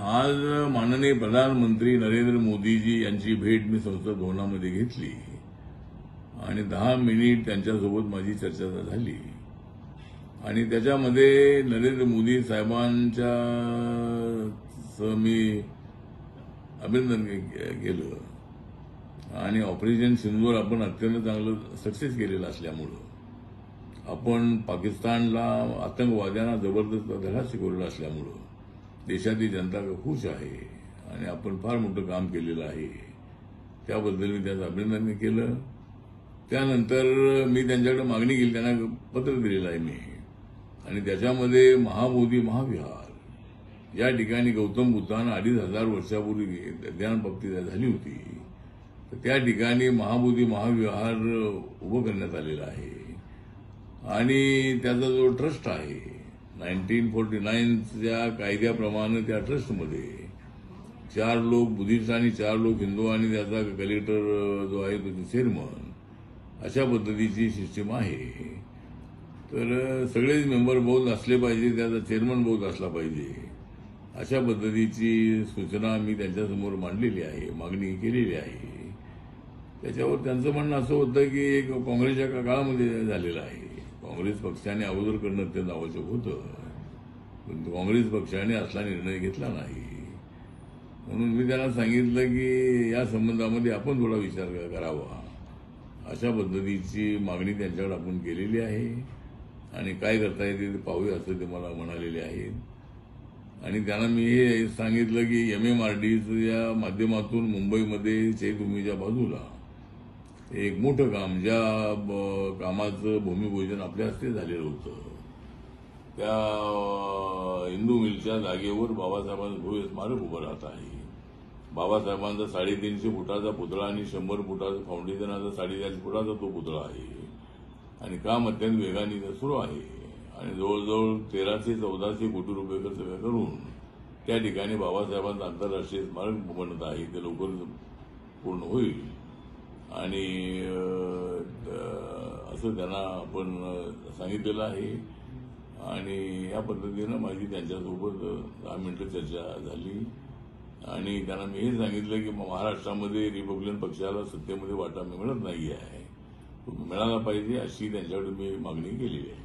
आज माननीय प्रधानमंत्री नरेंद्र मोदीजी यांची भेट मी संसद भवनामध्ये घेतली आणि 10 मिनिट त्यांच्यासोबत माझी चर्चा झाली आणि त्याच्यामध्ये नरेंद्र मोदी साहेबांच्या मी अभिनंदन केलं आणि ऑपरेशन सिंदूर आपण अत्यंत चांगलं सक्सेस केलेलं असल्यामुळं आपण पाकिस्तानला आतंकवाद्यांना जबरदस्त धडा शिकवलेला असल्यामुळं देशातील जनता खुश आहे आणि आपण फार मोठं काम केलेलं आहे त्याबद्दल मी त्याचं अभिनंदन केलं। त्यानंतर मी त्यांच्याकडे मागणी केली, त्यांना पत्र दिलेलं आहे मी आणि त्याच्यामध्ये महाबोधी महाविहार या ठिकाणी गौतम बुद्धांना 2500 वर्षापूर्वी ध्यानप्राप्ती झाली होती, तर त्या ठिकाणी महाबोधी महाविहार उभं करण्यात आलेला आहे आणि त्याचा जो ट्रस्ट आहे 1949च्या कायद्याप्रमाणे त्या ट्रस्टमध्ये 4 लोक बुद्धिस्ट आणि 4 लोक हिंदू आणि त्याचा कलेक्टर जो आहे तो चेअरमन अशा पद्धतीची सिस्टीम आहे। तर सगळेच मेंबर बौद्ध असले पाहिजे, त्याचा चेअरमन बौद्ध असला पाहिजे अशा पद्धतीची सूचना मी त्यांच्यासमोर मांडलेली आहे, मागणी केलेली आहे। त्याच्यावर त्यांचं म्हणणं असं होतं की एक काँग्रेसच्या काळामध्ये झालेलं आहे, काँग्रेस पक्षाने अगोदर करणं अत्यंत आवश्यक होतं, पण काँग्रेस पक्षाने असला निर्णय घेतला नाही। म्हणून मी त्यांना सांगितलं की या संबंधामध्ये आपण थोडा विचार करावा अशा पद्धतीची मागणी त्यांच्याकडे आपण केलेली आहे आणि काय करता येते ते पाहूया असं ते मला म्हणालेले आहेत। आणि त्यांना मी हे सांगितलं की MMRDच्या माध्यमातून मुंबईमध्ये चैतभूमीच्या बाजूला एक मोठं काम, ज्या कामाचं भूमिपूजन आपल्या हस्ते झालेलं होतं, त्या हिंदू मिलच्या जागेवर बाबासाहेबांचं भव्य स्मारक उभं राहत आहे। बाबासाहेबांचा 350 फुटाचा पुतळा आणि 100 फुटाचा फाउंडेशनाचा 450 फुटाचा तो पुतळा आहे आणि काम अत्यंत वेगाने सुरू आहे आणि जवळजवळ 1300-1400 कोटी रुपये खर्च करून त्या ठिकाणी बाबासाहेबांचं आंतरराष्ट्रीय स्मारक बनत आहे, ते लवकरच पूर्ण होईल आणि असं त्यांना आपण सांगितलेलं आहे। आणि या पद्धतीनं माझी त्यांच्यासोबत 10 मिनिटं चर्चा झाली आणि त्यांना मी हे सांगितलं की महाराष्ट्रामध्ये रिपब्लिकन पक्षाला सत्तेमध्ये वाटा मिळत नाही आहे, तो मिळाला पाहिजे अशी त्यांच्याकडे मी मागणी केलेली आहे।